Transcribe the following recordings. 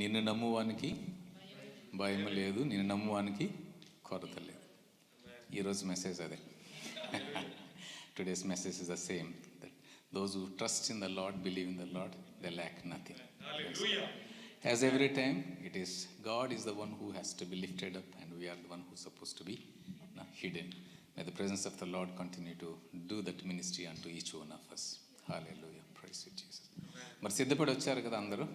నిన్ను నమ్మువానికి భయం లేదు, నిన్ను నమ్మువానికి కొరత లేదు. ఈరోజు మెసేజ్ అదే. Today's message is the same, that those who trust in the lord, believe in the lord, they lakh nothing. As every time, it is God is the one who has to be lifted up, and we are the one who is supposed to be hidden. May the presence of the Lord continue to do that ministry unto each one of us. Hallelujah. Praise you, Jesus. మరి సిద్ధపడి వచ్చారు కదా అందరూ.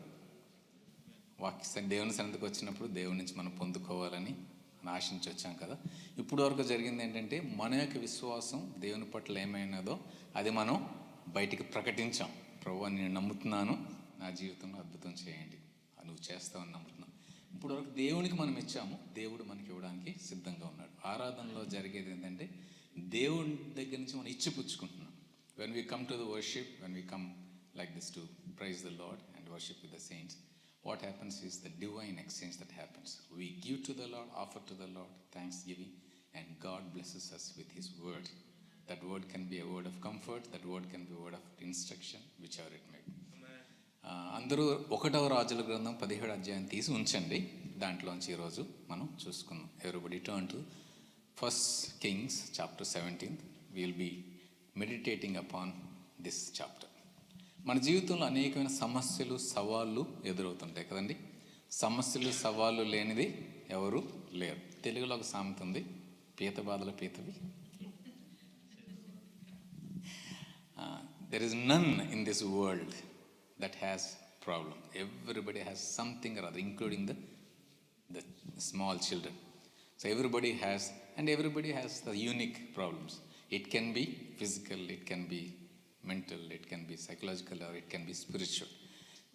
దేవుని సన్నిధికి వచ్చినప్పుడు దేవుని నుంచి మనం పొందుకోవాలని ఆశించి వచ్చాం కదా. ఇప్పుడు వరకు జరిగింది ఏంటంటే, మన యొక్క విశ్వాసం దేవుని పట్ల ఏమైనదో అది మనం బయటికి ప్రకటించాం. ప్రభువా, నేను నమ్ముతున్నాను, నా జీవితంలో అద్భుతం చేయండి, నువ్వు చేస్తావని నమ్ముతున్నాను. ఇప్పుడు వరకు దేవునికి మనం ఇచ్చాము, దేవుడు మనకి ఇవ్వడానికి సిద్ధంగా ఉన్నాడు. ఆరాధనలో జరిగేది ఏంటంటే, దేవుని దగ్గర నుంచి మనం ఇచ్చి పుచ్చుకుంటున్నాం. When we come to the worship, when we come like this to praise the Lord and worship with the saints, what happens is the divine exchange that happens. We give to the Lord, offer to the Lord thanksgiving, and God blesses us with His word. That word can be a word of comfort, that word can be a word of instruction, whichever it may be. అందరూ 1వ రాజుల గ్రంథం 17వ అధ్యాయం తీసి ఉంచండి, దాంట్లోంచి ఈరోజు మనం చూసుకుందాం. Everybody turn to 1 Kings chapter 17. We will be meditating upon this chapter. మన జీవితంలో అనేకమైన సమస్యలు, సవాళ్ళు ఎదురవుతుంటాయి కదండి. సమస్యలు, సవాళ్ళు లేనిది ఎవరు లేరు. తెలుగులో ఒక సామెత ఉంది, పీత బాధల పీతవి. There is none in this world that has problem. Everybody has something or other, including the small children. So everybody has, and everybody has the unique problems. It can be physical, it can be mental, it can be psychological, or it can be spiritual,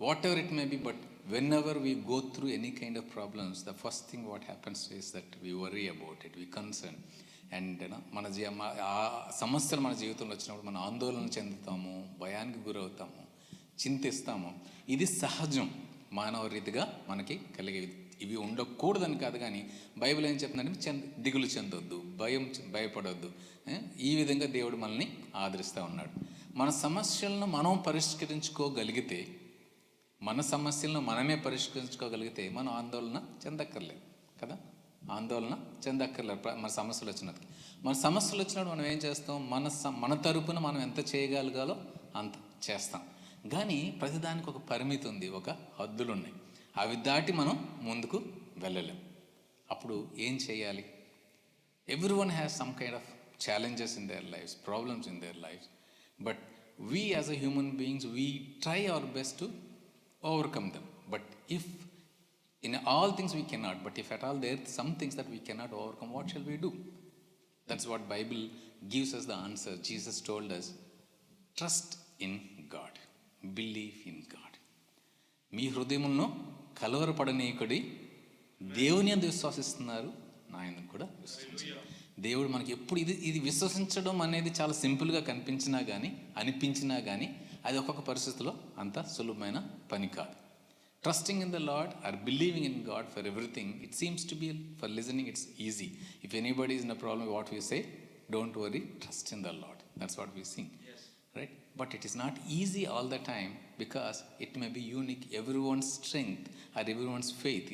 whatever it may be. But whenever we go through any kind of problems, the first thing what happens is that we worry about it, we concern. And మన ఆ సమస్యలు మన జీవితంలో వచ్చినప్పుడు మనం ఆందోళన చెందుతాము, భయానికి గురవుతాము, చింతిస్తాము. ఇది సహజం, మానవ రీతిగా మనకి కలిగేవి. ఇవి ఉండకూడదని కాదు, కానీ బైబిల్ ఏం చెప్తుందంటే, దిగులు చెందొద్దు, భయపడొద్దు. ఈ విధంగా దేవుడు మనల్ని ఆదరిస్తూ ఉన్నాడు. మన సమస్యలను మనం పరిష్కరించుకోగలిగితే, మన సమస్యలను మనమే పరిష్కరించుకోగలిగితే మనం ఆందోళన చెందక్కర్లేదు కదా. ఆందోళన చెందక్కర్లేదు మన సమస్యలు వచ్చినప్పుడు. మన సమస్యలు వచ్చినప్పుడు మనం ఏం చేస్తాం, మన తరపున మనం ఎంత చేయగలగాలో అంత చేస్తాం. కానీ ప్రతిదానికి ఒక పరిమితి ఉంది, ఒక హద్దులు ఉన్నాయి. అవి దాటి మనం ముందుకు వెళ్ళలేం. అప్పుడు ఏం చేయాలి? Everyone has some kind of challenges in there lifes, problems in there lifes. But we as a human beings, we try our best to overcome them. But if in all things we cannot, but if at all there are some things that we cannot overcome, what shall we do? That's what Bible gives us the answer. Jesus told us, trust in God, believe in God. మీ హృదయములను కలవరపడనీయకుడి, దేవుని యందు విశ్వసిస్తున్నారు, నా యందు కూడా విశ్వసించండి. దేవుడు మనకి ఎప్పుడు ఇది విశ్వసించడం అనేది చాలా సింపుల్గా అనిపించినా కానీ అది ఒక్కొక్క పరిస్థితిలో అంత సులభమైన పని కాదు. Trusting in the Lord or believing in God for everything, it seems to be, for listening it's easy. If anybody is in a problem, what we say, don't worry, trust in the Lord. That's what we sing. Yes. Right? But it is not easy all the time, because it may be unique. Everyone's strength or everyone's faith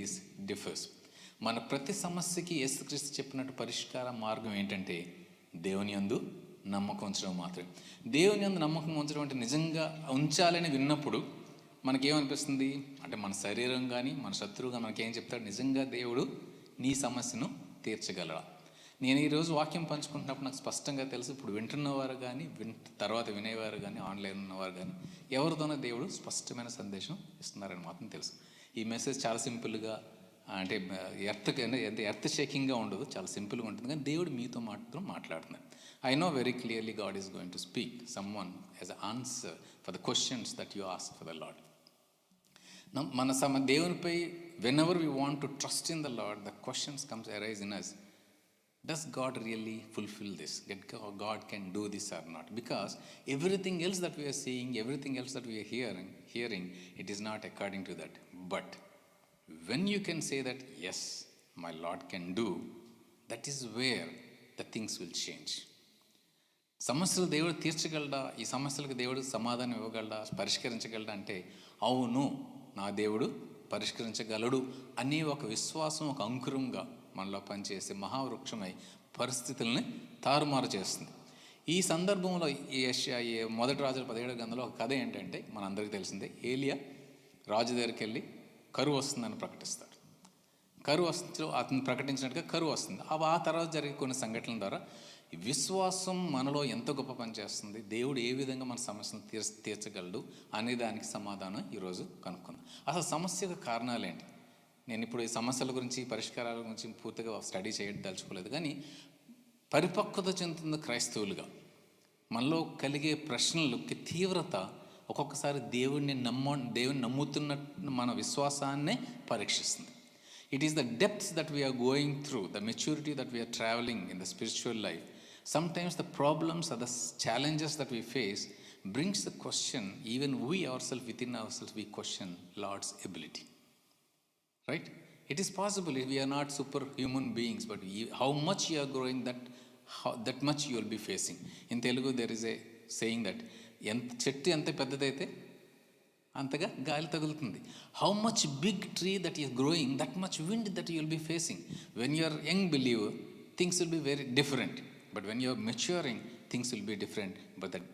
differs. మన ప్రతి సమస్యకి యేసుక్రీస్తు చెప్పినట్టు పరిష్కార మార్గం ఏంటంటే, దేవుని యందు నమ్మకం ఉంచడం మాత్రమే. దేవుని యందు నమ్మకం ఉంచడం అంటే, నిజంగా ఉంచాలని విన్నప్పుడు మనకేమనిపిస్తుంది అంటే, మన శరీరం కానీ మన శత్రువుగా మనకేం చెప్తాడు, నిజంగా దేవుడు నీ సమస్యను తీర్చగలరా? నేను ఈరోజు వాక్యం పంచుకుంటున్నప్పుడు నాకు స్పష్టంగా తెలుసు, ఇప్పుడు వింటున్నవారు కానీ తర్వాత వినేవారు కానీ ఆన్లైన్ ఉన్నవారు కానీ ఎవరితోనో దేవుడు స్పష్టమైన సందేశం ఇస్తున్నారని మాత్రం తెలుసు. ఈ మెసేజ్ చాలా సింపుల్గా, అంటే ఎర్త్ షేకింగ్గా ఉండదు, చాలా సింపుల్గా ఉంటుంది. కానీ దేవుడు మీతో మాత్రం మాట్లాడుతున్నాడు. I know very clearly God is going to speak someone as an answer for the questions that you ask for the Lord. మన దేవునిపై, whenever we want to trust in the Lord, the questions arise in us. Does God really fulfill this? God can do this or not? Because everything else that we are seeing, everything else that we are hearing, it is not according to that. But when you can say that, yes, my Lord can do, that is where the things will change. సమస్యలు దేవుడు తీర్చగలడా, ఈ సమస్యలకు దేవుడు సమాధానం ఇవ్వగలడా, పరిష్కరించగలడా అంటే, అవును, నా దేవుడు పరిష్కరించగలడు అనే ఒక విశ్వాసం ఒక అంకురంగా మనలో పనిచేసే మహావృక్షమై పరిస్థితుల్ని తారుమారు చేస్తుంది. ఈ సందర్భంలో ఈ మొదటి రాజుల 17వ గ్రంథంలో ఒక కథ ఏంటంటే మనందరికీ తెలిసిందే. ఏలియా రాజు దగ్గరికి వెళ్ళి కరువు వస్తుందని ప్రకటిస్తాడు. కరువు వస్తూ అతను ప్రకటించినట్టుగా కరువు వస్తుంది. ఆ తర్వాత జరిగే కొన్ని సంఘటనల ద్వారా విశ్వాసం మనలో ఎంత గొప్ప పని చేస్తుంది, దేవుడు ఏ విధంగా మన సమస్యను తీర్చగలడు అనే దానికి సమాధానం ఈరోజు కనుక్కుందాం. అసలు సమస్యకు కారణాలు ఏంటి? నేను ఇప్పుడు ఈ సమస్యల గురించి పరిష్కారాల గురించి పూర్తిగా స్టడీ చేయదలుచుకోలేదు, కానీ పరిపక్వత చెందుతున్న క్రైస్తవులుగా మనలో కలిగే ప్రశ్నలకి తీవ్రత ఒక్కొక్కసారి దేవుడిని నమ్ముతున్న మన విశ్వాసాన్నే పరీక్షిస్తుంది. It is the depths that we are going through, the maturity that we are traveling in the spiritual life. Sometimes the problems or the challenges that we face brings the question, even we ourselves, within ourselves, we question Lord's ability. Right? It is possible if we are not superhuman beings, but how much you are growing, that much you will be facing. In Telugu, there is a saying that, చెట్టు ఎంత పెద్దదైతే అంతగా గాలి తగులుతుంది. How much big tree that is growing, that much wind that you will be facing. When you are young believer, things will be very different, but when you are maturing, things will be different. But that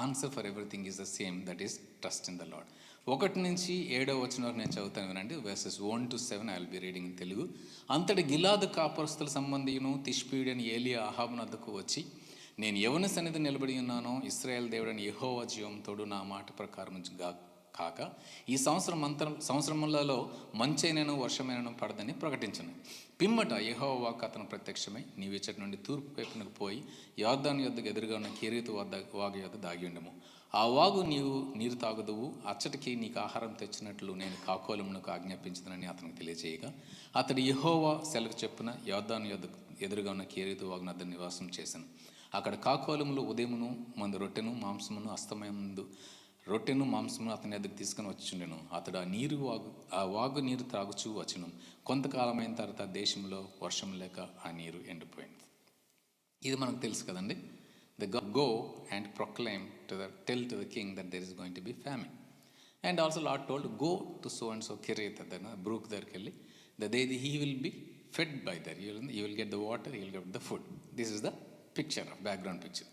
answer for everything is the same, that is trust in the Lord. 1 నుంచి 7వ వచనం వరకు నేను చదువుతాను వినండి. Verses 1 to 7 I will be reading in Telugu. అంతటి గిలాదు కాపురస్తుల సంబంధియును తిష్బీయుడని ఏలియా అహాబు వద్దకు వచ్చి, నేను ఎవని సన్నిధి నిలబడి ఉన్నానో ఇశ్రాయేలు దేవుడని యెహోవా జీవంతోడు నా మాట ప్రకారం కాక ఈ సంవత్సరములలో మంచైనను వర్షమైనను పడదని ప్రకటించను. పిమ్మట యెహోవా వాక్కు అతను ప్రత్యక్షమై, నీవు ఇచ్చటి నుండి తూర్పు వైపునకు పోయి యొర్దాను యొద్దకు ఎదురుగా ఉన్న కెరీతు వాగు యొద్ద దాగి ఉండము. ఆ వాగు నీరు తాగుదువు, అచ్చటికి నీకు ఆహారం తెచ్చినట్లు నేను కాకోలమునకు ఆజ్ఞాపించదనని అతనికి తెలియజేయగా, అతడు యెహోవా సెలవు చెప్పున యొర్దాను యొద్దకు ఎదురుగా ఉన్న కెరీతు వాగు వద్ద నివాసం చేశాను. అక్కడ కాకోలములు ఉదయమును మందు రొట్టెను మాంసమును అస్తమయముందు రొట్టెను మాంసమును అతని ఎదుగు తీసుకుని వచ్చిండెను. అతడు ఆ వాగు నీరు త్రాగుచూ వచ్చును. కొంతకాలమైన తర్వాత దేశంలో వర్షం లేక ఆ నీరు ఎండిపోయింది. ఇది మనకు తెలుసు కదండి. The go and proclaim tell to the king that there is going to be famine. And also Lord told, go to so and so Cherith, brook దగ్గరికి వెళ్ళి he will be fed by there, you will get the water, you will get the food. This is the picture, background picture.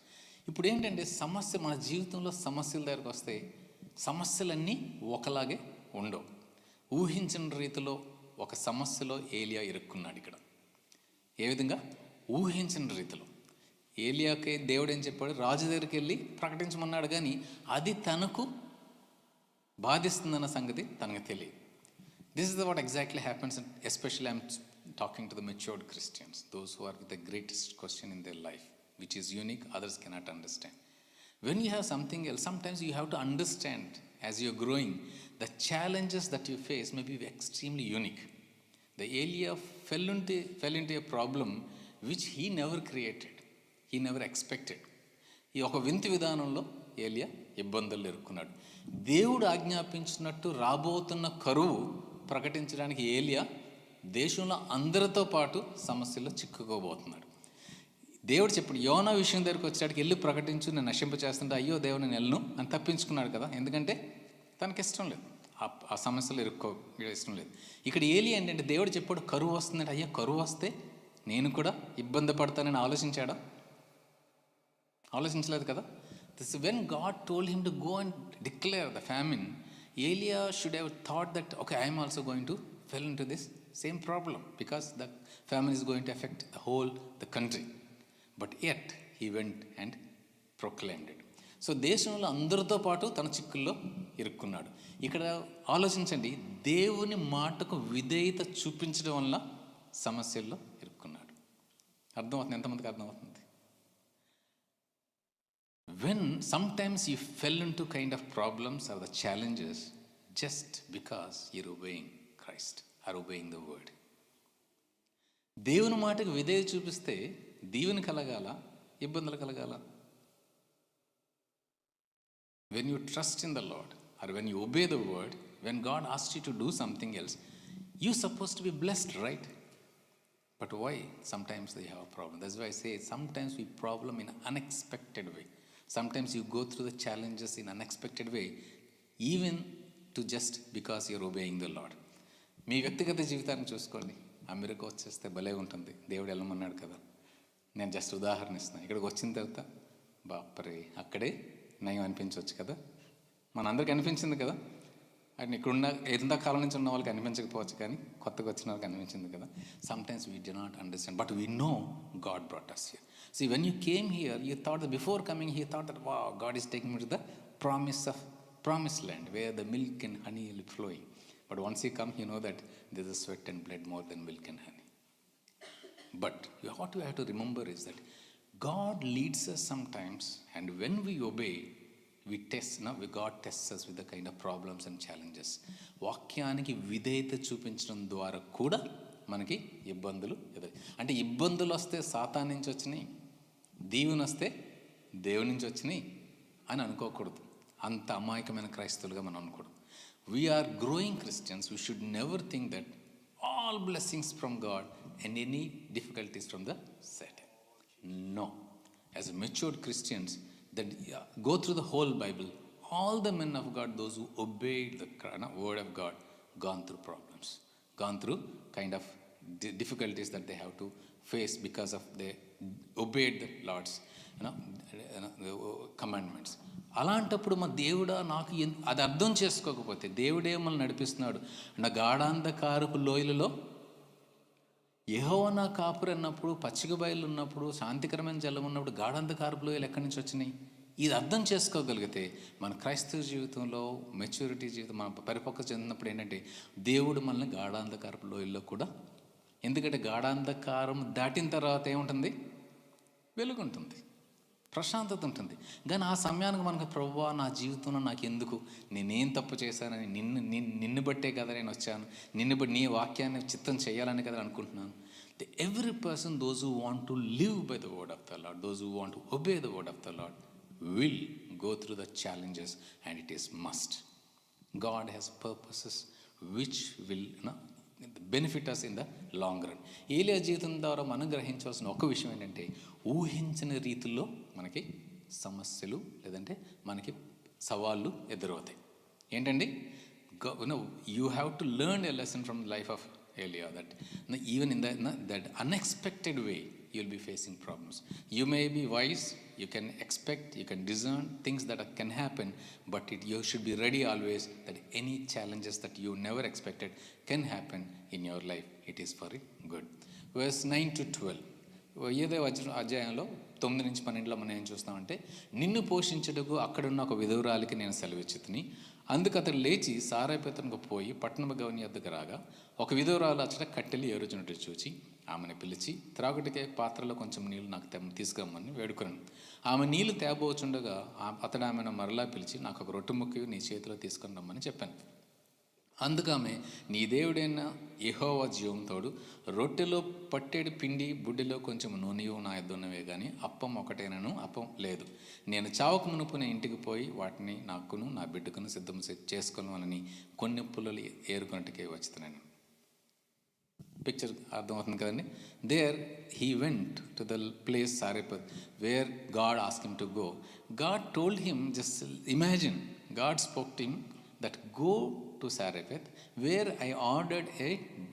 ఇప్పుడు ఏంటంటే సమస్య, మన జీవితంలో సమస్యల దగ్గరకు వస్తే సమస్యలన్నీ ఒకలాగే ఉండవు. ఊహించిన రీతిలో ఒక సమస్యలో ఏలియా ఇరుక్కున్నాడు. ఇక్కడ ఏ విధంగా? ఊహించిన రీతిలో. ఏలియాకి దేవుడు ఏం చెప్పాడు? రాజు దగ్గరికి వెళ్ళి ప్రకటించమన్నాడు, కానీ అది తనకు బాధిస్తుందన్న సంగతి తనకు తెలియదు. This is what exactly happens, especially I'm talking to the matured Christians, those who are with the greatest question in their life, which is unique, others cannot understand. When you have something else, sometimes you have to understand as you're growing, the challenges that you face may be extremely unique. The Elia fell into a problem which he never created, he never expected. ఈ ఒక వింత విధానంలో ఏలియా ఇబ్బందులు ఎదుర్కొన్నాడు. దేవుడు ఆజ్ఞాపించినట్టు రాబోతున్న కరువు ప్రకటించడానికి ఏలియా దేశంలో అందరితో పాటు సమస్యల్లో చిక్కుకోబోతున్నాడు. దేవుడు చెప్పాడు, యోనా విషయం దగ్గరికి వచ్చేటికి వెళ్ళి ప్రకటించు, నేను నశింప చేస్తుంటే, అయ్యో దేవుడు నేను వెళ్ళను అని తప్పించుకున్నాడు కదా. ఎందుకంటే తనకి ఇష్టం లేదు, ఆ సమస్యలు ఇష్టం లేదు. ఇక్కడ ఏలియా ఏంటంటే దేవుడు చెప్పాడు కరువు వస్తుందంటే, అయ్యో కరువు వస్తే నేను కూడా ఇబ్బంది పడతానని ఆలోచించలేదు కదా. This when God told him to go and declare the famine, Elijah should have thought that okay, I'm also going to fell in to this same problem because the famine is going to effect the country. But yet he went and proclaimed it. So దేశంలో అందరితో పాటు తన చిక్కుల్లో ఇరుక్కున్నాడు. ఇక్కడ ఆలోచించండి, దేవుని మాటకు విధేయత చూపించడం వల్ల సమస్యల్లో ఇరుక్కున్నాడు. అర్థమవుతుంది? ఎంతమందికి అర్థమవుతుంది? When sometimes you fell into kind of problems or the challenges just because you're obeying Christ or obeying the word. దేవుని మాటకు విధేయత చూపిస్తే దీవెన కలగాల, ఇబ్బందులు కలగాల? When you trust in the Lord or when you obey the word, when God asks you to do something else, you're supposed to be blessed, right? But why? Sometimes they have a problem. That's why I say sometimes we problem in an unexpected way. Sometimes you go through the challenges in an unexpected way, even to just because you're obeying the Lord. మీ వ్యక్తిగత జీవితాన్ని చూసుకోండి. America వచ్చేస్తే భలే ఉంటుంది, దేవుడు వెళ్ళమన్నాడు కదా. నేను just ఉదాహరణ ఇస్తున్నాను. ఇక్కడికి వచ్చిన తర్వాత బాపరే అక్కడే నయం అనిపించవచ్చు కదా, మనందరికీ అనిపించింది కదా. అండ్ ఇక్కడున్న ఎంతకాలం నుంచి ఉన్న వాళ్ళకి అనిపించకపోవచ్చు, కానీ కొత్తగా వచ్చిన వాళ్ళకి అనిపించింది కదా. Sometimes we did not understand, but we know God brought us here. See, when you came here, you thought that before coming, you thought that, wow, God is taking me to the promised land, where the milk and honey will be flowing. But once you come, you know that there is sweat and blood more than milk and honey. But what you have to remember is that God leads us sometimes, and when we obey, we test. Now, God tests us with the kind of problems and challenges. వాక్యానికి విధేయత చూపించడం ద్వారా కూడా మనకి ఇబ్బందులు అంటే ఇబ్బందులు వస్తే సాతాన్ నుంచి వచ్చినాయి, దీవెన వస్తే దేవుని నుంచి వచ్చినాయి అని అనుకోకూడదు. అంత అమాయకమైన క్రైస్తవులుగా మనం అనుకోడు. We are growing Christians. We should never think that all blessings from God and any difficulties from the Satan. No. As matured Christians that go through the whole Bible, all the men of God, those who obeyed the word of God, gone through problems, gone through kind of difficulties that they have to face because of they obeyed the Lord's commandments. అలాంటప్పుడు మా దేవుడా నాకు అది అర్థం చేసుకోకపోతే, దేవుడే మనల్ని నడిపిస్తున్నాడు నా గాఢాంధకారపు లోయలలో యెహోవా నా కాపురి అన్నప్పుడు, పచ్చిక బయలు ఉన్నప్పుడు, శాంతికరమైన జలం ఉన్నప్పుడు గాఢాంధకారపు లోయలు ఎక్కడి నుంచి వచ్చినాయి, ఇది అర్థం చేసుకోగలిగితే మన క్రైస్తవ జీవితంలో మెచ్యూరిటీ జీవితం మన పరిపక్వత చెందినప్పుడు ఏంటంటే దేవుడు మనల్ని గాఢాంధకారపు లోయల్లో కూడా, ఎందుకంటే గాఢాంధకారం దాటిన తర్వాత ఏముంటుంది, వెలుగుంటుంది, ప్రశాంతత ఉంటుంది. కానీ ఆ సమయానికి మనకు ప్రభువా నా జీవితంలో నాకు ఎందుకు, నేనేం తప్పు చేశానని, నిన్ను బట్టే కదా నేను వచ్చాను, నిన్ను బట్టి నీ వాక్యాన్ని చిత్తం చేయాలని కదా అనుకుంటున్నాను. Every person, those who want to live by the word of the lord, those who want to obey the word of the lord will go through the challenges, and it is must. God has purposes which will benefit us in the long run. ఏలియా జీవితం ద్వారా మనం గ్రహించవలసిన ఒక విషయం ఏంటంటే, ఊహించిన రీతిలో మనకి సమస్యలు లేదంటే మనకి సవాళ్ళు ఎదురవుతాయి. ఏంటండి, you have to learn a lesson from the life of Elia, that even in that unexpected way you will be facing problems. You may be wise, you can expect, you can discern things that can happen, but you should be ready always that any challenges that you never expected can happen in your life. It is for good. Verse 9 to 12. ఏదో అధ్యాయంలో 9-12 మనం ఏం చూస్తామంటే, నిన్ను పోషించుటకు అక్కడున్న ఒక విధురాలికి నేను సెలవిచ్చితిని. అందుకు అతడు లేచి సారైపేతనకు పోయి పట్టణము గవని వద్దకు రాగా, ఒక విధురాలు అచ్చట కట్టెలు ఏరుచున్నట్టు చూచి ఆమెను పిలిచి, త్రాగుటికే పాత్రలో కొంచెం నీళ్ళు నాకు తీసుకురమ్మని వేడుకున్నాను. ఆమె నీళ్లు తేబోచుండగా అతడు ఆమెను మరలా పిలిచి, నాకు ఒక రొట్టె ముక్క నీ చేతిలో తీసుకొని రమ్మని చెప్పాను. అందుకామె, నీ దేవుడైన యెహోవా జీవం తోడు, రొట్టెలో పట్టేడు పిండి బుడ్డిలో కొంచెం నూనెయు నా యొద్దున్నవే కానీ అప్పం ఒకటేనను అప్పం లేదు. నేను చావక మునుపు నేను ఇంటికి పోయి వాటిని నాకును నా బిడ్డకును సిద్ధం చేసుకోవాలని కొన్ని పుల్లలు ఏరుకున్నట్టుకే వచ్చుతున్నాను. పిక్చర్ అర్థమవుతుంది కదండి. There he went to the place Zarephath where God asked him to go. God told him, just imagine, God spoke to him that go to Sarepeth where I ordered a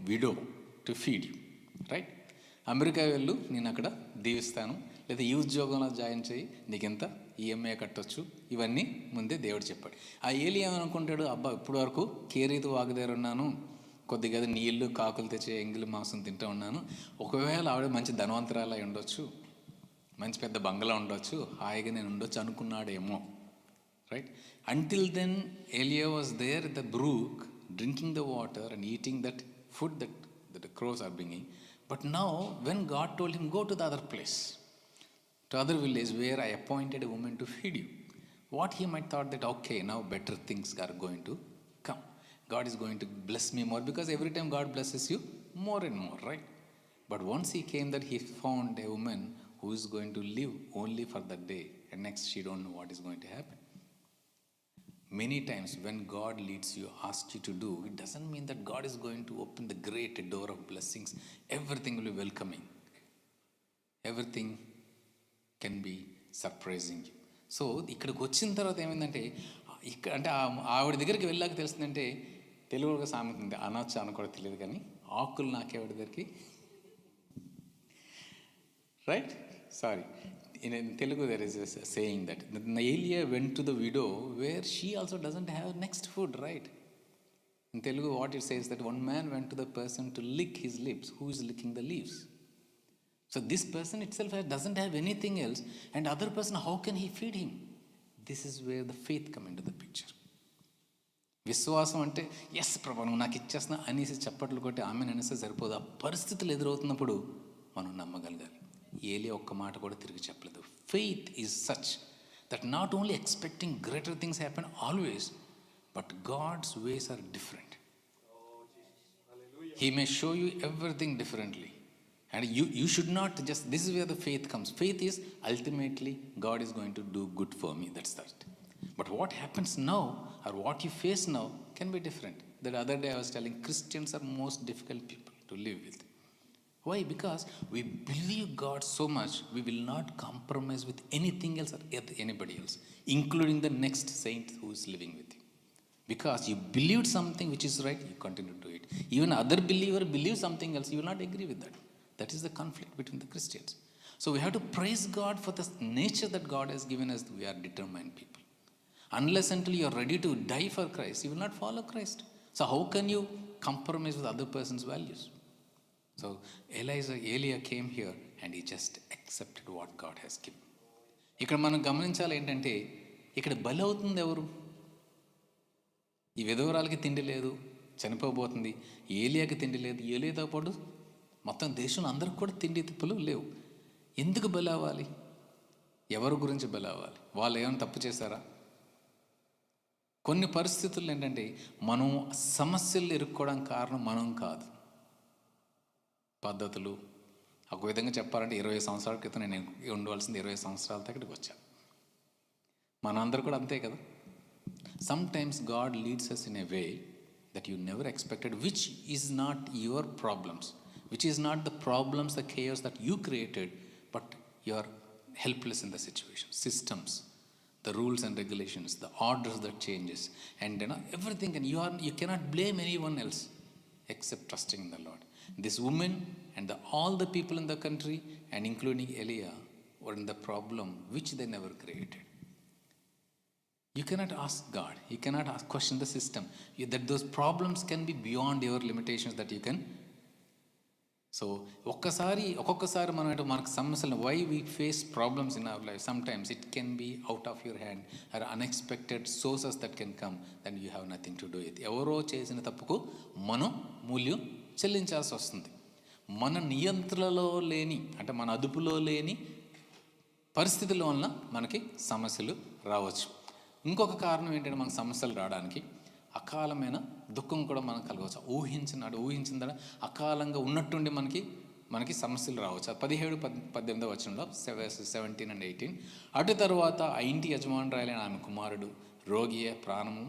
widow to feed you, right? America వెళ్ళు, నేను అక్కడ దీవిస్తాను, లేదా ఈ ఉద్యోగంలో join చేయి, నీకెంత EMI కట్టొచ్చు, ఇవన్నీ ముందే దేవుడు చెప్పాడు. ఆ ఏలి ఏమనుకుంటాడు, అబ్బా ఇప్పటి వరకు కేరీతో వాగు దగ్గర ఉన్నాను, కొద్దిగా నీళ్ళు కాకులు తెచ్చే ఎంగిలి మాంసం తింటూ ఉన్నాను, ఒకవేళ ఆవిడ మంచి ధనవంతరాలు అయి ఉండొచ్చు, మంచి పెద్ద బంగళా ఉండొచ్చు, హాయిగా నేను ఉండొచ్చు అనుకున్నాడేమో, right? Until then Elia was there at the brook drinking the water and eating that food that the crows are bringing. But now when God told him, go to the other place, to other village where I appointed a woman to feed you, what he might thought that okay, now better things are going to come, God is going to bless me more, because every time God blesses you more and more, right? But once he came that he found a woman who is going to live only for that day, and next she don't know what is going to happen. Many times when God leads you, asks you to do, it doesn't mean that God is going to open the great door of blessings. Everything will be welcoming. Everything can be surprising you. So ఇక్కడికి వచ్చిన తర్వాత ఏమైందంటే, ఇక్కడ అంటే ఆవిడ దగ్గరికి వెళ్ళాక తెలుస్తుందంటే, తెలుగు ఒక సామెత ఉంది, అనొచ్చు అని కూడా తెలియదు కానీ ఆకులు నాకేవాడి దగ్గరికి, right? Sorry, in Telugu there is a saying that Elia went to the widow where she also doesn't have next food, right? In Telugu what it says that one man went to the person to lick his lips who is licking the leaves. So this person itself doesn't have anything else, and other person, how can he feed him? This is where the faith come into the picture. విశ్వాసం అంటే yes ప్రభా నువ్వు నాకు ఇచ్చేస్తున్నా అనేసి చప్పట్లు కొట్టి ఆమె అనేస్తే సరిపోదు. ఆ పరిస్థితులు ఎదురవుతున్నప్పుడు మనం నమ్మగలగాలి. ఏలియా ఒక్క మాట కూడా తిరిగి చెప్పలేదు. Faith is such that not only expecting greater things happen always, but God's ways are different. He may show you everything differently. And you should not just, this is where the faith comes. Faith is ultimately God is going to do good for me, that's that. But what happens now or what you face now can be different. The other day I was telling Christians are most difficult people to live with. Why? Because we believe God so much, we will not compromise with anything else or anybody else, including the next saint who is living with you. Because you believed something which is right, you continue to do it. Even other believer believes something else, you will not agree with that. That is the conflict between the Christians. So we have to praise God for the nature that God has given us. We are determined people. Unless until you are ready to die for Christ, you will not follow Christ. So how can you compromise with other person's values? So Elia came here and he just accepted what God has given. ఇక్కడ మనం గమనించాలి ఏంటంటే, ఇక్కడ బలి అవుతుంది ఎవరు? ఈ విధవరాలకి తిండి లేదు, చనిపోబోతుంది. ఏలియాకి తిండి లేదు, ఏలియాతో పాటు మొత్తం దేశంలో అందరికి కూడా తిండి తిప్పులు లేవు. ఎందుకు బలి అవ్వాలి? ఎవరి గురించి బలి అవ్వాలి? వాళ్ళు ఏమైనా తప్పు చేశారా? కొన్ని పరిస్థితుల్లో ఏంటంటే మనం సమస్యలు ఇరుక్కోవడానికి కారణం మనం కాదు, పద్ధతులు. ఒక విధంగా చెప్పాలంటే 20 సంవత్సరాల క్రితం నేను ఉండవలసింది 20 సంవత్సరాల దగ్గరికి వచ్చాను. మనందరూ కూడా అంతే కదా. Sometimes God leads us in a way that you never expected, which is not your problems, which is not the problems, the chaos that you created, but you are helpless in the situation. Systems, the rules and regulations, the orders that changes, and everything, and you cannot blame anyone else except trusting in the Lord. This woman and all the people in the country, and including Elia, were in the problem which they never created. You cannot ask God, you cannot question the system, that those problems can be beyond your limitations that you can. So ఒక్కొక్కసారి మనకు సమస్యలు, why we face problems in our life, sometimes it can be out of your hand or unexpected sources that can come, then you have nothing to do it. ఎవరో చేసిన తప్పుకు మనం మూల్యం చెల్లించాల్సి వస్తుంది. మన నియంత్రణలో లేని, అంటే మన అదుపులో లేని పరిస్థితుల వలన మనకి సమస్యలు రావచ్చు. ఇంకొక కారణం ఏంటంటే మనకు సమస్యలు రావడానికి అకాలమైన దుఃఖం కూడా మనకు కలగవచ్చు. ఊహించిన అకాలంగా ఉన్నట్టుండి మనకి సమస్యలు రావచ్చు. 17-18 వచనంలో 17 and 18, అటు తర్వాత ఆ ఇంటి యజమానురాలైన ఆమె కుమారుడు రోగియే, ప్రాణము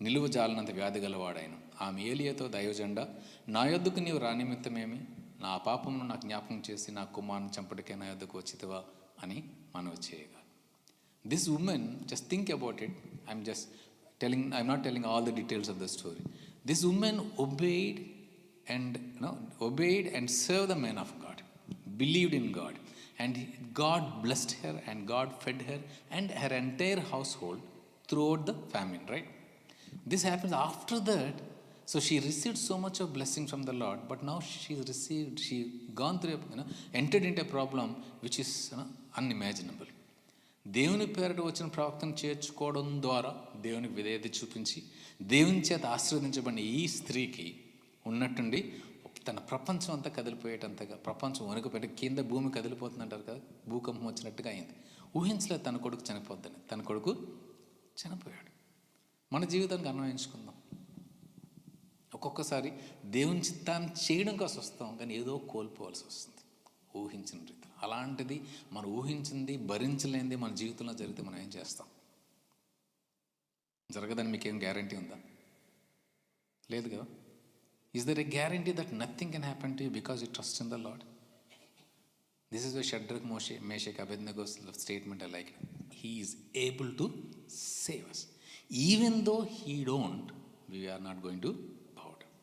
నిలువ జాలనంత వ్యాధి గలవాడాయను. ఆమె ఏలియాతో, దైవజండ, నా యొద్దకు నీవు రానిమిత్తమేమి? నా పాపమును నాకు జ్ఞాపకం చేసి నా కుమారుని చంపటికే నా యొద్దకు వచ్చితివా అని మనవి చేయగా. This woman, just think about it. I'm not telling all the details of the story. This woman obeyed and served the man of God, believed in God, and God blessed her and God fed her and her entire household throughout the famine, right? This happens after that. So she received so much of blessing from the Lord, but now she gone through entered into a problem which is unimaginable. దేవుని పేరట వచ్చిన ప్రవక్తను చేర్చుకోవడం ద్వారా దేవునికి విధేయత చూపించి దేవుని చేత ఆశీర్వదించబడిన ఈ స్త్రీకి ఉన్నట్టుండి తన ప్రపంచం అంతా కదిలిపోయేటంతగా, ప్రపంచం వణుకుపోయి కింద భూమి కదిలిపోతుందంటారు కదా, భూకంపం వచ్చినట్టుగా అయింది. ఊహించలేదు తన కొడుకు చనిపోద్దని. తన కొడుకు చనిపోయాడు. మన జీవితానికి అన్వయించుకుందాం. ఒక్కొక్కసారి దేవుని చిత్తాన్ని చేయడం కోసం వస్తాం, కానీ ఏదో కోల్పోవాల్సి వస్తుంది ఊహించిన రీతి. అలాంటిది మనం ఊహించింది, భరించలేనిది మన జీవితంలో జరిగితే మనం ఏం చేస్తాం? జరగదని మీకేం గ్యారంటీ ఉందా? లేదు కదా. Is there a guarantee that nothing can happen to you because you trust in the Lord? This is why Shadrach, Meshach, Abednego's statement I like. He is able to save us. Even though he don't, we are not going to bow down.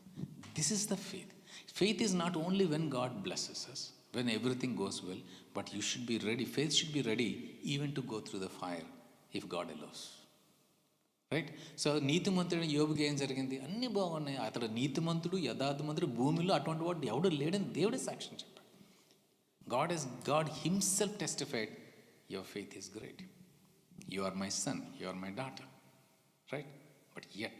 This is the faith. Faith is not only when God blesses us, when everything goes well, but you should be ready. Faith should be ready even to go through the fire if God allows. Right. So నీతిమంతుడు యోబుకి ఏం జరిగింది? అన్నీ బాగున్నాయి, అతడు నీతిమంతుడు యథార్థమంతుడు, భూమిలో అటువంటి వాడు ఎవడు లేడని దేవుడే సాక్ష్యం చెప్పాడు. God himself testified, your faith is great, you are my son, you are my daughter, right? But yet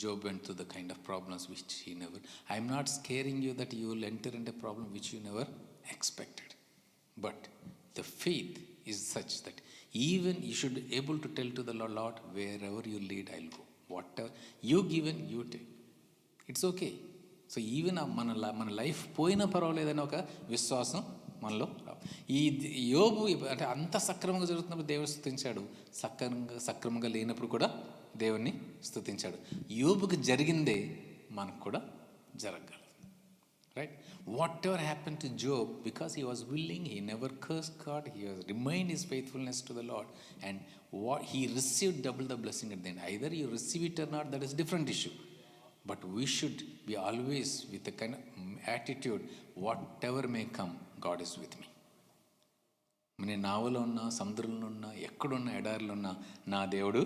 Job went through the kind of problems which he never, I am not scaring you that you will enter into a problem which you never expected, but the faith is such that even you should be able to tell to the Lord, wherever you lead, I'll go. Whatever you given, you take. It's okay. So even మన life పోయినా పర్వాలేదని ఒక విశ్వాసం మనలో రావు. ఈ యోబు అంటే అంత సక్రమంగా జరుగుతున్నప్పుడు దేవుడు స్తుతించాడు, సక్రమంగా లేనప్పుడు కూడా దేవుణ్ణి స్తుతించాడు. యోబుకి జరిగిందే మనకు కూడా జరగగలదు. Right? Whatever happened to Job, because he was willing, he never cursed God, he has remained his faithfulness to the Lord, and what he received double the blessing at the end. Either you receive it or not, that is different issue. But we should be always with a kind of attitude, whatever may come, God is with me. నేను నావలో ఉన్నా, సముద్రంలో ఉన్నా, ఎక్కడున్నా, ఎడారిలో ఉన్నా, నా దేవుడు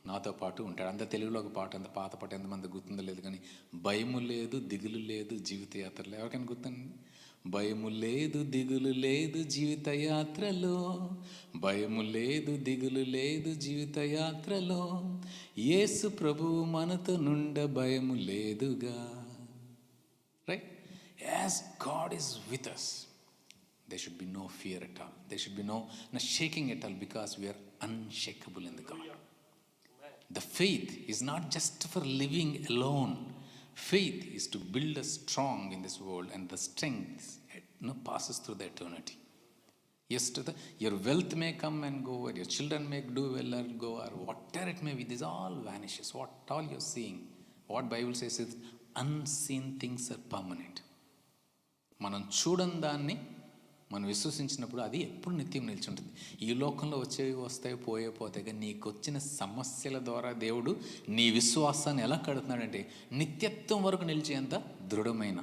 నాతో పాటు ఉంటాడు. అంత తెలుగులో ఒక పాట, అంత పాత పాట ఎంతమంది గుర్తుందో లేదు కానీ, భయము లేదు దిగులు లేదు జీవిత యాత్రలో, ఎవరికైనా గుర్తుంది? భయము లేదు దిగులు లేదు జీవిత యాత్రలో, భయము లేదు దిగులు లేదు జీవిత యాత్రలో, యేసు ప్రభువు మనతో నుండ భయము లేదుగా. Right? As God is with us, there should be no fear at all, there should be no shaking at all, because we are unshakable in the God. The faith is not just for living alone. Faith is to build us strong in this world, and the strength passes through the eternity. Yes, your wealth may come and go, or your children may do well or go, or whatever it may be, this all vanishes. What all you're seeing, what Bible says is unseen things are permanent. మనం చూడని దాన్ని మనం విశ్వసించినప్పుడు అది ఎప్పుడు నిత్యం నిలిచి ఉంటుంది. ఈ లోకంలో వచ్చేవి వస్తాయి, పోతాయి, కానీ నీకు వచ్చిన సమస్యల ద్వారా దేవుడు నీ విశ్వాసాన్ని ఎలా కడుతున్నాడంటే నిత్యత్వం వరకు నిలిచేంత దృఢమైన.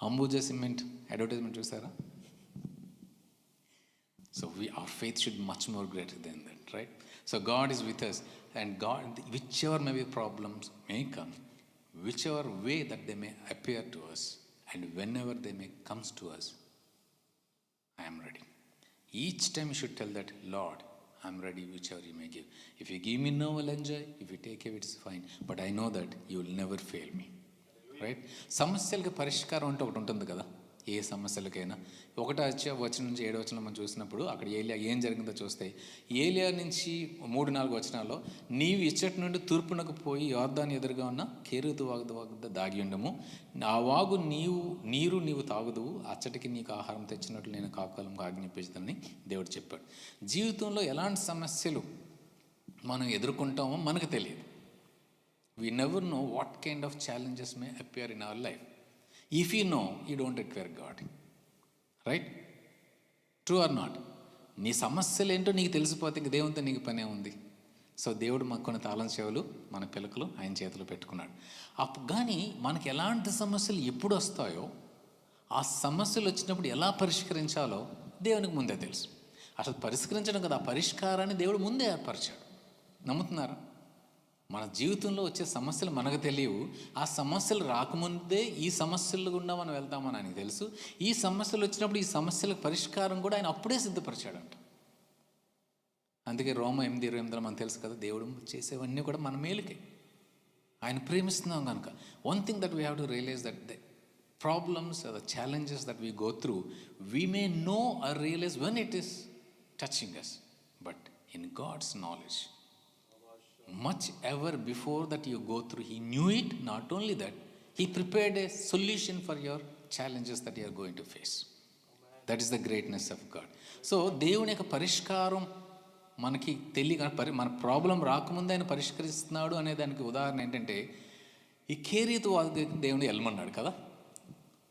అంబుజా సిమెంట్ అడ్వర్టైజ్మెంట్ చూసారా? So our faith should be much more greater than that, right? So God is with us, and God, whichever may be problems may come, whichever way that they may appear to us, and whenever they may comes to us, I am ready. Each time you should tell that, Lord, I am ready, whichever you may give. If you give me now, I'll enjoy. If you take away, it is fine. But I know that you will never fail me. Right? సమస్యలకు పరిష్కారం అంటే ఒకటి ఉంటుంది కదా, ఏ సమస్యలకైనా. 1 వచనం నుంచి 7 వచనం మనం చూసినప్పుడు అక్కడ ఏలియా ఏం జరిగిందో చూస్తే, ఏలియా నుంచి 3-4 వచనాల్లో, నీవు ఇచ్చటి నుండి తూర్పునకు పోయి యోర్దాను ఎదురుగా ఉన్న కెరీతు వాగు వద్ద దాగి ఉండము, ఆ వాగు నీవు తాగుదువు, అచ్చటికి నీకు ఆహారం తెచ్చినట్లు నేను కాకాలంగా ఆజ్ఞాపించుతానని దేవుడు చెప్పాడు. జీవితంలో ఎలాంటి సమస్యలు మనం ఎదుర్కొంటామో మనకు తెలియదు. We never know what kind of challenges may appear in our life. If you know, you don't require God. Right? True or not? నీ సమస్యలు ఏంటో నీకు తెలిసిపోతే ఇంక దేవునితో నీకు పనే ఉంది. సో దేవుడు మాకు కొన్ని తాళం చెవులు, మన పిలకలు ఆయన చేతిలో పెట్టుకున్నాడు. కానీ మనకి ఎలాంటి సమస్యలు ఎప్పుడు వస్తాయో, ఆ సమస్యలు వచ్చినప్పుడు ఎలా పరిష్కరించాలో దేవునికి ముందే తెలుసు. అసలు పరిష్కరించడం కదా, ఆ పరిష్కారాన్ని దేవుడు ముందే ఏర్పరిచాడు. నమ్ముతున్నారా? మన జీవితంలో వచ్చే సమస్యలు మనకు తెలియవు, ఆ సమస్యలు రాకముందే ఈ సమస్యలు గుండా మనం వెళ్తామని ఆయనకు తెలుసు. ఈ సమస్యలు వచ్చినప్పుడు ఈ సమస్యలకు పరిష్కారం కూడా ఆయన అప్పుడే సిద్ధపరిచాడంట. అందుకే రోమా 8:28 మనకు తెలుసు కదా, దేవుడు చేసేవన్నీ కూడా మన మేలుకే, ఆయన ప్రేమిస్తున్నాం కనుక. One thing that we have to realise that the problems are the challenges that we go through, we may know or realise when it is touching us, but in God's knowledge, much ever before that you go through, he knew it. Not only that, he prepared a solution for your challenges that you are going to face. That is the greatness of God. So దేవుని యొక్క పరిష్కారం మనకి మన problem రాకముందే ఆయన పరిష్కరిస్తున్నాడు అనే దానికి ఉదాహరణ ఏంటంటే, ఈ కేరీతు వాగు దగ్గర దేవుని వెళ్ళమన్నాడు కదా,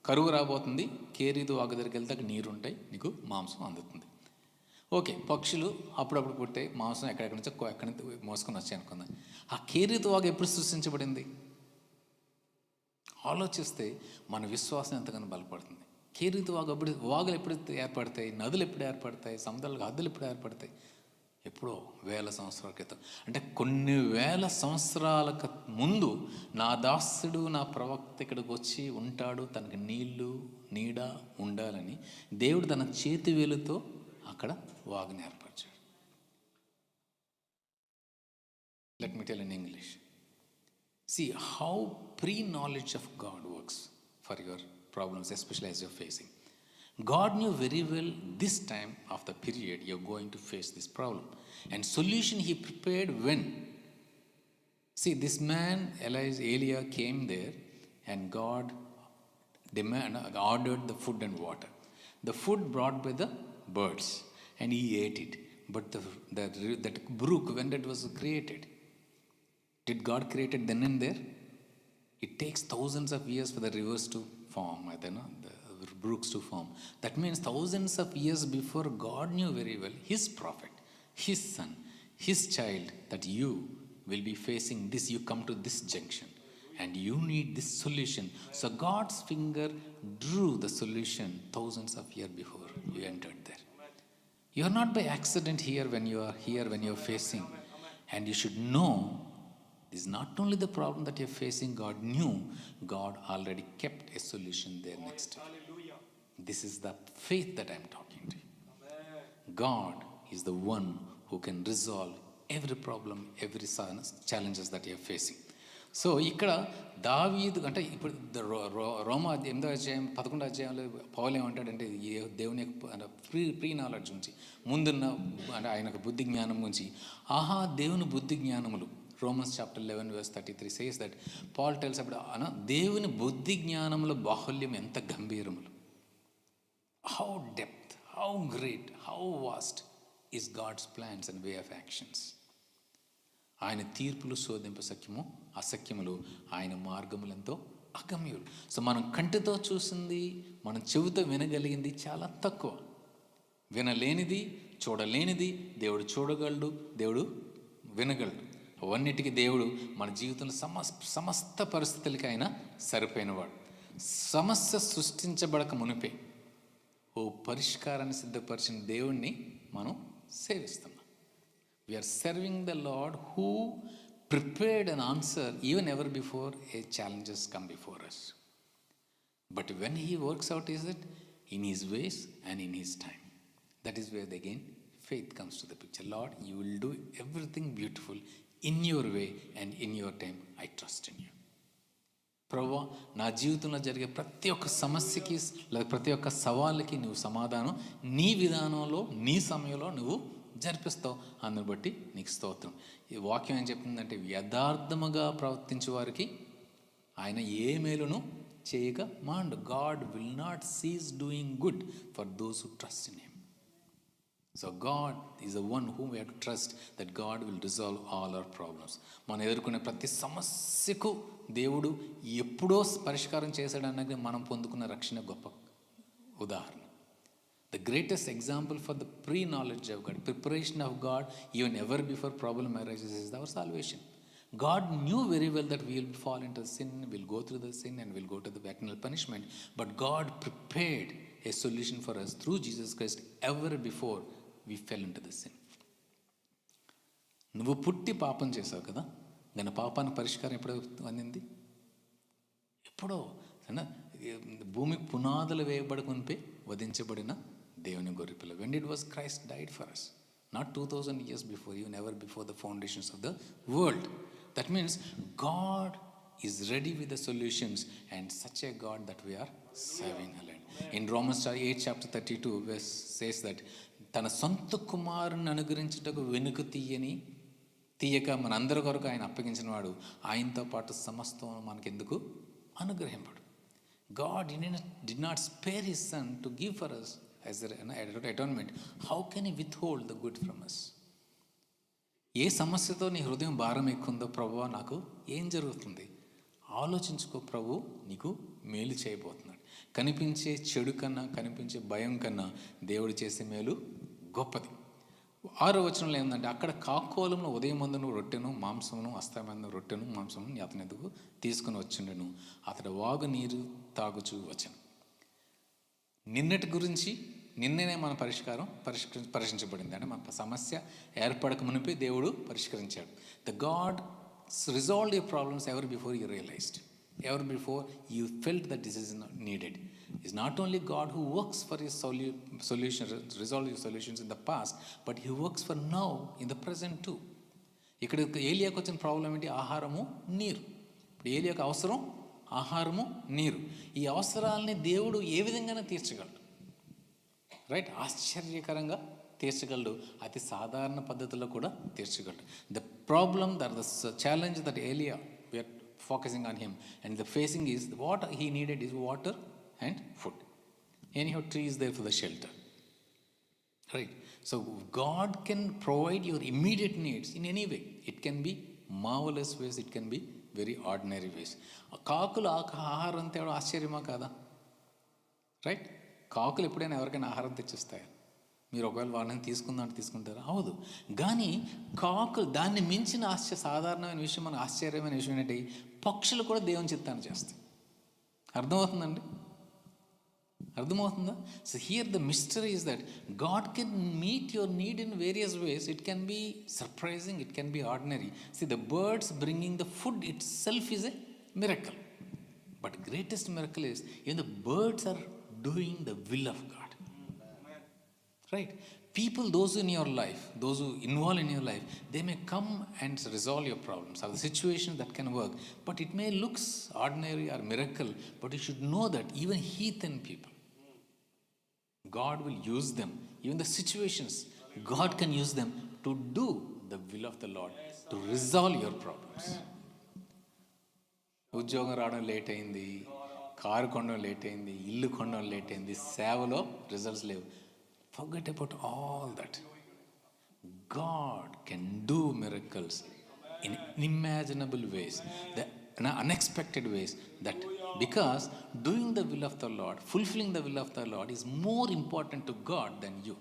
కరువు రాబోతుంది, కేరీతు వాగు దగ్గరికి వెళ్తే నీరు ఉంటాయి, నీకు మాంసం అందుతుంది. ఓకే, పక్షులు అప్పుడప్పుడు పుట్టాయి, మాంసం ఎక్కడెక్కడి నుంచో ఎక్కడి నుంచి మోసుకొని వచ్చాయి అనుకుందాం. ఆ కేరీతు వాగు ఎప్పుడు సృష్టించబడింది? ఆలోచిస్తే మన విశ్వాసం ఎంతగానో బలపడుతుంది. కేరీతు వాగులు ఎప్పుడు ఏర్పడతాయి? నదులు ఎప్పుడు ఏర్పడతాయి? సముద్రాలకు హద్దులు ఎప్పుడు ఏర్పడతాయి? ఎప్పుడో వేల సంవత్సరాల క్రితం. అంటే కొన్ని వేల సంవత్సరాలకు ముందు నా దాసుడు, నా ప్రవక్త ఇక్కడికి వచ్చి ఉంటాడు, తనకి నీళ్లు నీడ ఉండాలని దేవుడు తన చేతి వేలుతో అక్కడ వాగుని ఏర్పరిచాడు. Let me tell in English. See how pre-knowledge of God works for your problems, especially as you're facing. God knew very well this time of the period you're going to face this problem. And solution he prepared when? See, this man, Elijah came there and God ordered the food and water. The food brought by the birds and he ate it. But that brook, when it was created, did God create it then and there? It takes thousands of years for the rivers to form, the brooks to form. That means thousands of years before, God knew very well his prophet, his son, his child, that you will be facing this. You come to this junction and you need this solution. So God's finger drew the solution thousands of years before you entered there. You are not by accident here when you are here, when you are facing. And you should know, this is not only the problem that you're facing, God knew, God already kept a solution there next to you. This is the faith that I'm talking to you. God is the one who can resolve every problem, every challenges that you're facing. So ఇక్కడ దావీదు అంటే ఇప్పుడు రోమా 8వ అధ్యాయం 11వ అధ్యాయంలో పౌలు ఏమంటాడంటే దేవుని యొక్క ప్రీ నాలెడ్జ్ నుంచి ముందున్న అంటే ఆయనకు బుద్ధి జ్ఞానం గురించి, ఆహా దేవుని బుద్ధి జ్ఞానములు. Romans chapter 11 verse 33 says that Paul tells about దేవుని బుద్ధి జ్ఞానముల బాహుల్యం ఎంత గంభీరములు. How depth, how great, how vast is God's plans and way of actions. ఆయన తీర్పులు శోధింప సఖ్యము, అసఖ్యములు ఆయన మార్గములంతో అగమ్యులు. సో మనం కంటితో చూసింది, మనం చెవితో వినగలిగింది చాలా తక్కువ. వినలేనిది, చూడలేనిది దేవుడు చూడగలడు, దేవుడు వినగలడు. అవన్నిటికీ దేవుడు మన జీవితంలో సమస్త పరిస్థితులకి ఆయన సరిపోయినవాడు. సమస్య సృష్టించబడక మునిపే ఓ పరిష్కారాన్ని సిద్ధపరిచిన దేవుణ్ణి మనం సేవిస్తున్నాం. We are serving the Lord who prepared an answer even ever before a challenges come before us. But when he works out, is it in his ways and in his time. That is where again faith comes to the picture. Lord, you will do everything beautiful in your way and in your time. I trust in you. ప్రభువా, నా జీవితంలో జరిగే ప్రతి ఒక్క సమస్యకి లేదా ప్రతి ఒక్క సవాళ్ళకి నువ్వు సమాధానం నీ విధానంలో నీ సమయంలో నువ్వు జరిపిస్తావు. అందుని బట్టి నీకు స్తోత్రం. ఈ వాక్యం ఏం చెప్తుందంటే, యథార్థముగా ప్రవర్తించే వారికి ఆయన ఏ మేలును చేయక మాండు. God will not cease doing good for those who trust in him. So God is the one whom we have to trust that God will resolve all our problems. మనం ఎదుర్కొనే ప్రతి సమస్యకు దేవుడు ఎప్పుడో పరిష్కారం చేశాడన్నది మనం పొందుకున్న రక్షణ గొప్ప ఉదాహరణ. The greatest example for the pre-knowledge of God, preparation of God, even ever before problem arises, is our salvation. God knew very well that we will fall into sin, we'll go through the sin and we'll go to the eternal punishment. But God prepared a solution for us through Jesus Christ ever before we fell into the sin. నువ్వు పుట్టి పాపం చేసావు కదా, నేను పాపానికి పరిష్కారం ఎప్పుడో అందింది? ఎప్పుడో భూమికి పునాదులు వేయబడుకునిపై వధించబడిన దేవుని గొర్రెపిల్ల. When it was Christ died for us, not 2000 years before, even ever before the foundations of the world. That means God is ready with the solutions, and such a God that we are serving. In Romans 8 chapter 32 verse says that తన సొంత కుమారుని అనుగ్రహించుటకు వెనుక తీయక మనందరి కొరకు ఆయన అప్పగించిన వాడు ఆయనతో పాటు సమస్తం మనకెందుకు అనుగ్రహింపడు. God did not spare his son to give for us as an atonement. How can he withhold the good from us? ఏ సమస్యతో నీ హృదయం భారం ఎక్కుందో, ప్రభువా నాకు ఏం జరుగుతుంది ఆలోచించుకో. ప్రభు నీకు మేలు చేయబోతున్నాడు. కనిపించే చెడు కన్నా, కనిపించే భయం కన్నా దేవుడు చేసే మేలు గొప్పది. 6వ వచనంలో ఏంటంటే, అక్కడ కాకోలంలో ఉదయం మందును రొట్టెను మాంసమును అస్తమందు రొట్టెను మాంసమును అతని ఎదుగు తీసుకుని వచ్చిండెను. అతడు వాగు నీరు తాగుచూ వచ్చాను. నిన్నటి గురించి నిన్ననే మన పరిష్కరించబడింది. అంటే మన సమస్య ఏర్పడక మునిపే దేవుడు పరిష్కరించాడు. The God resolve your problems ever before you realized, ever before you felt that this is needed. It's not only God who works for his solution, resolve your solutions in the past, but he works for now in the present too. ఇక్కడ ఏలియాకు వచ్చిన problem ఏంటి? ఆహారము, నీరు. ఇప్పుడు ఏలియాకు అవసరం ఆహారము, నీరు. ఈ అవసరాలని దేవుడు ఏ విధంగానే తీర్చగలడు, రైట్? ఆశ్చర్యకరంగా తీర్చగలడు. అతి సాధారణ పద్ధతిలో కూడా తీర్చగలడు. The problem that the challenge that Elijah we're focusing on him and the facing is what he needed is water and food. Anyhow, tree is there for the shelter, right? So God can provide your immediate needs in any way. It can be marvelous ways, it can be very ordinary ways. కాకులు ఆహారం తేవడం ఆశ్చర్యమా కాదా, right? కాకులు ఎప్పుడైనా ఎవరికైనా ఆహారం తెచ్చిస్తాయా? మీరు ఒకవేళ వాళ్ళని తీసుకుంటారా? అవదు. కానీ కాకులు దాన్ని మించిన సాధారణమైన విషయం, మన ఆశ్చర్యమైన విషయం ఏంటంటే, పక్షులు కూడా దేవుని చిత్తాన్ని చేస్తాయి. అర్థమవుతుందండి? అర్థమవుతుందా? So here the mystery is that God can meet your need in various ways. It can be surprising, it can be ordinary. See, the birds bringing the food itself is a miracle. But greatest miracle is even the birds are doing the will of God. Right? People, those in your life, those who involve in your life, they may come and resolve your problems or the situation that can work. But it may looks ordinary or miracle, but you should know that even heathen people, God will use them. Even the situations, God can use them to do the will of the Lord, to resolve your problems. ఉద్యోగం రావడం late అయింది, car కొనడం late అయింది, ఇల్లు కొనడం late అయింది, సేవలో results లేవు. Forget about all that. God can do miracles in unimaginable ways, the unexpected ways. That because doing the will of the Lord, fulfilling the will of the Lord is more important to God than you.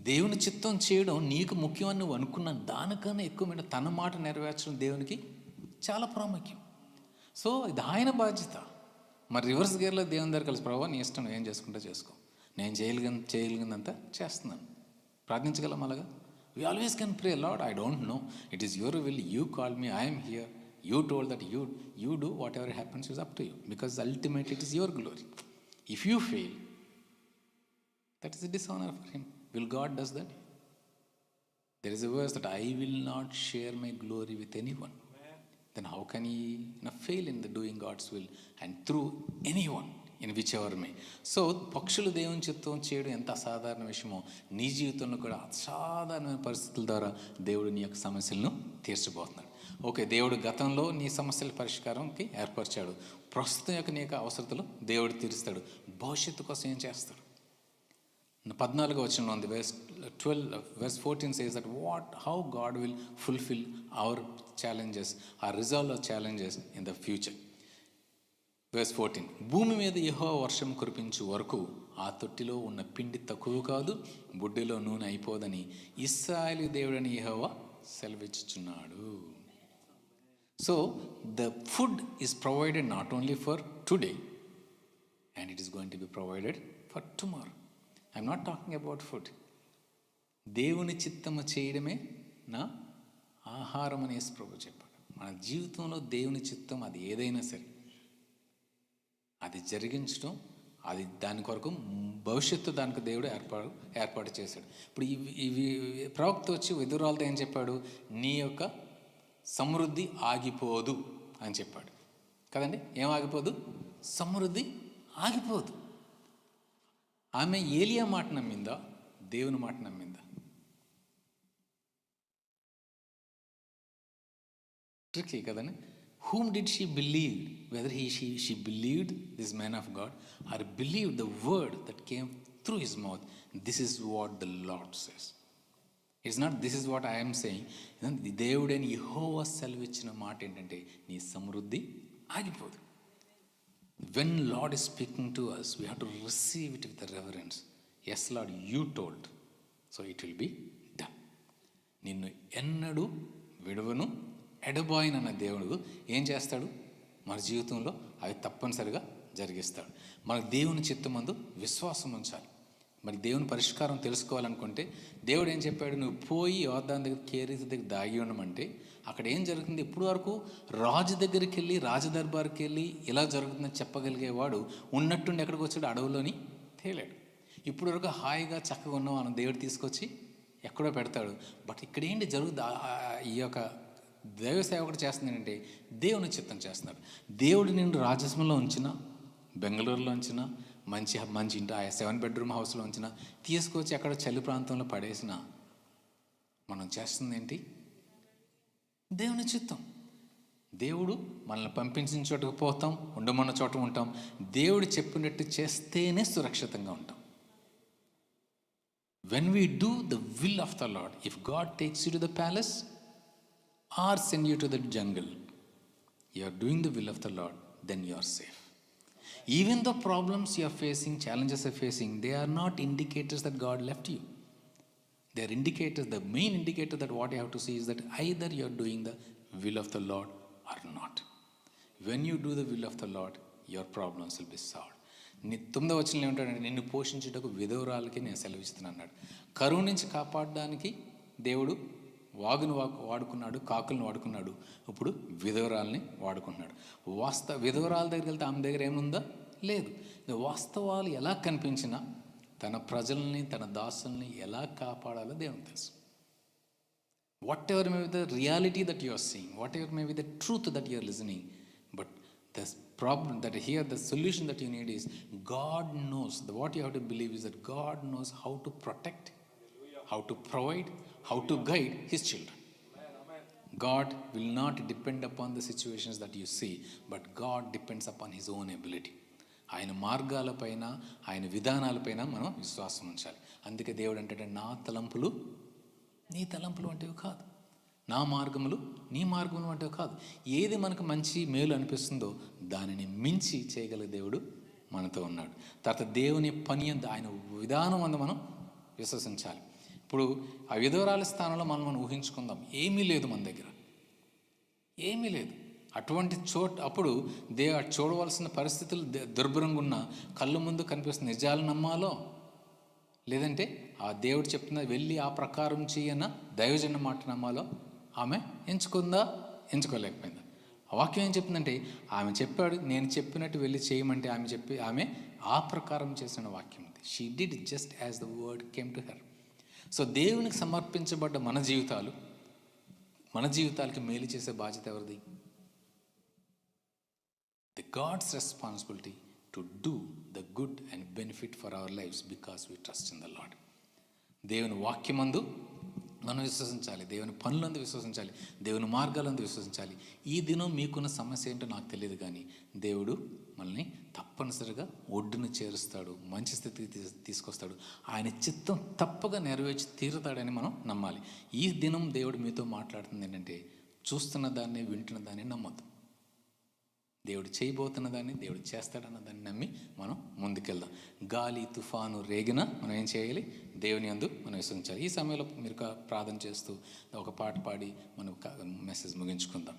దేవుని చిత్తం చేయడం నీకు ముఖ్యమని నువ్వు అనుకున్న దానికన్నా ఎక్కువ తన మాట నెరవేర్చడం దేవునికి చాలా ప్రాముఖ్యం. సో ఇది ఆయన బాధ్యత. మరి రివర్స్ గేర్లో దేవుని దగ్గర కలిసి, ప్రభావ నీ ఇష్టం, ఏం చేసుకుంటా చేసుకో, నేను చేయగలిగినంత చేస్తున్నాను. ప్రార్థించగలం అలాగా? We always can pray, Lord, I don't know, it is your will, you called me, I am here, you told that you do, whatever happens is up to you, because ultimately it is your glory. If you fail, that is a dishonor for him. Will God does that? There is a verse that I will not share my glory with anyone. Then how can he fail in the doing God's will and through anyone in whichever may? So పక్షులు దేవుని చిత్తం చేయడం ఎంత అసాధారణ విషయమో, నీ జీవితంలో కూడా అసాధారణమైన పరిస్థితుల ద్వారా దేవుడు నీ యొక్క సమస్యలను తీర్చబోతున్నాడు. ఓకే, దేవుడు గతంలో నీ సమస్యల పరిష్కారంకి ఏర్పరిచాడు. ప్రస్తుతం యొక్క నీ యొక్క అవసరతలు దేవుడు తీరుస్తాడు. భవిష్యత్తు కోసం ఏం చేస్తాడు? 14వ వచనంలో ఉంది, verse 14 says that how God will fulfill our challenges, our resolve our challenges in the future. Verse 14, భూమి మీద యెహోవా వర్షం కురిపించు వరకు ఆ తొట్టిలో ఉన్న పిండి తక్కువ కాదు, బుడ్డిలో నూనె అయిపోదని ఇశ్రాయేలు దేవుడని యెహోవా సెలవిచ్చుచున్నాడు. So the food is provided not only for today, and it is going to be provided for tomorrow. I'm not talking about food. దేవుని చిత్తము చేయడమే నా ఆహారం అని యేసు ప్రభువు చెప్పాడు. మన జీవితంలో దేవుని చిత్తం అది ఏదైనా సరే అది జరిగించడం, అది దాని కొరకు భవిష్యత్తు దానికి దేవుడు ఏర్పాటు చేశాడు. ఇప్పుడు ఇవి ప్రవక్త వచ్చి విధురాలతో ఏం చెప్పాడు? నీ యొక్క సమృద్ధి ఆగిపోదు అని చెప్పాడు కదండి. ఏం ఆగిపోదు? సమృద్ధి ఆగిపోదు. ఆమె ఏలియా మాట నమ్మిందా, దేవుని మాట నమ్మిందా? ట్రిక్కీ కదండి. Whom did she believe? Whether she believed this man of God or believed the word that came through his mouth. This is what the Lord says. It's not this is what I am saying. దేవుడైన యెహోవా సెలవిచ్చిన మాట ఏంటంటే నీ సమృద్ధి ఆగిపోదు. When Lord is speaking to us, we have to receive it with the reverence. Yes Lord you told, so it will be done. నిన్ను ఎన్నడూ విడువను ఎడబాయినన్న దేవుడు ఏం చేస్తాడు? మన జీవితంలో అవి తప్పనిసరిగా జరిగిస్తాడు. మనకు దేవుని చిత్తమందు విశ్వాసం ఉంచాలి. మరి దేవుని పరిష్కారం తెలుసుకోవాలనుకుంటే దేవుడు ఏం చెప్పాడు? నువ్వు పోయి యోర్దాను దగ్గర, కేరీతు దగ్గర దాగి ఉండమంటే అక్కడ ఏం జరుగుతుంది? ఇప్పుడు వరకు రాజు దగ్గరికి వెళ్ళి, రాజదర్బార్కి వెళ్ళి ఇలా జరుగుతుందని చెప్పగలిగేవాడు ఉన్నట్టుండి ఎక్కడికి వచ్చాడు? అడవులోని తేలాడు. ఇప్పుడు వరకు హాయిగా చక్కగా ఉన్న వాళ్ళని దేవుడు తీసుకొచ్చి ఎక్కడో పెడతాడు. బట్ ఇక్కడ ఏంటి జరుగుతుంది? ఈ యొక్క దైవ సేవకుడు చేస్తుంది ఏంటంటే దేవుని చిత్తం చేస్తున్నాడు. దేవుడు నిన్ను రాజస్మంలో ఉంచిన, బెంగళూరులో ఉంచిన, మంచి ఇంటి 7 బెడ్రూమ్ హౌస్లో ఉంచిన, తీసుకొచ్చి ఎక్కడ చలి ప్రాంతంలో పడేసిన, మనం చేస్తుంది ఏంటి? దేవుని చిత్తం. దేవుడు మనల్ని పంపించిన చోటుకు పోతాం, ఉండమన్న చోట ఉంటాం. దేవుడు చెప్పినట్టు చేస్తేనే సురక్షితంగా ఉంటాం. When we do the will of the Lord, if God takes you to the palace or send you to the jungle, you are doing the will of the Lord, then you are safe. Even the problems you are facing, challenges you are facing, they are not indicators that God left you. They are indicators. The main indicator that what you have to see is that either you are doing the will of the Lord or not. When you do the will of the Lord, your problems will be solved. 9వ వచనంలో ఏమంటాడంటే, నిన్ను పోషించుటకు విధవరాలకి నేను సెలవిస్తున్నాను అన్నాడు. కరువు నుంచి కాపాడడానికి దేవుడు వాగును వాడుకున్నాడు, కాకులను వాడుకున్నాడు. ఇప్పుడు విధవరాల్ని వాడుకుంటున్నాడు. విధవరాల దగ్గరికి వెళ్తే ఆమె దగ్గర ఏముందా? లేదు. వాస్తవాలు ఎలా కనిపించినా తన ప్రజల్ని, తన దాసుల్ని ఎలా కాపాడాలో దేవునికి తెలుసు. Whatever may be the reality that you are seeing, whatever may be the truth that you are listening, but the problem that here the solution that you need is God knows. What you have to believe is that God knows how to protect, how to provide, how to guide his children. God will not depend upon the situations that you see, but God depends upon his own ability. ఆయన మార్గాలపైన, ఆయన విధానాలపైన మనం విశ్వాసం ఉంచాలి. అందుకే దేవుడు అంటే, నా తలంపులు నీ తలంపులు వంటివి కాదు, నా మార్గములు నీ మార్గములు వంటివి కాదు. ఏది మనకు మంచి మేలు అనిపిస్తుందో దానిని మించి చేయగల దేవుడు మనతో ఉన్నాడు. తర్వాత దేవుని పని అందు, ఆయన విధానం అందు మనం విశ్వసించాలి. ఇప్పుడు ఆ విధవరాల స్థానంలో మనం ఊహించుకుందాం. ఏమీ లేదు మన దగ్గర, ఏమీ లేదు. అటువంటి అప్పుడు చూడవలసిన పరిస్థితులు దుర్భరంగా ఉన్న, కళ్ళు ముందు కనిపిస్తున్న నిజాలు నమ్మాలో, లేదంటే ఆ దేవుడు చెప్తున్న వెళ్ళి ఆ ప్రకారం చేయన్న దైవజన మాట నమ్మాలో ఆమె ఎంచుకుందా? ఎంచుకోలేకపోయిందా? ఆ వాక్యం ఏం చెప్తుందంటే, ఆమె చెప్పాడు, నేను చెప్పినట్టు వెళ్ళి చేయమంటే ఆమె ఆ ప్రకారం చేసిన వాక్యం ఉంది. She did just as the word came to her. So దేవునికి సమర్పించబడ్డ మన జీవితాలకి మేలు చేసే బాధ్యత ఎవరిది? The God's responsibility to do the good and benefit for our lives because we trust in the Lord. దేవుని వాక్యమందు మనం విశ్వసించాలి, దేవుని పనులందు విశ్వసించాలి, దేవుని మార్గాలందు విశ్వసించాలి. ఈ దినం మీకున్న సమస్య ఏంటో నాకు తెలియదు, కానీ దేవుడు మనల్ని తప్పనిసరిగా ఒడ్డును చేరుస్తాడు, మంచి స్థితికి తీసుకొస్తాడు. ఆయన చిత్తం తప్పగా నెరవేర్చి తీరుతాడని మనం నమ్మాలి. ఈ దినం దేవుడు మీతో మాట్లాడుతుంది ఏంటంటే, చూస్తున్న దాన్ని, వింటున్న దాన్ని నమ్మద్దు. దేవుడు చేయబోతున్న దాన్ని, దేవుడు చేస్తాడన్న దాన్ని నమ్మి మనం ముందుకెళ్దాం. గాలి తుఫాను రేగినా మనం ఏం చేయాలి? దేవుని యందు మనం విశ్వసించాలి. ఈ సమయంలో మీరు ప్రార్థన చేస్తూ ఒక పాట పాడి మనం మెసేజ్ ముగించుకుందాం.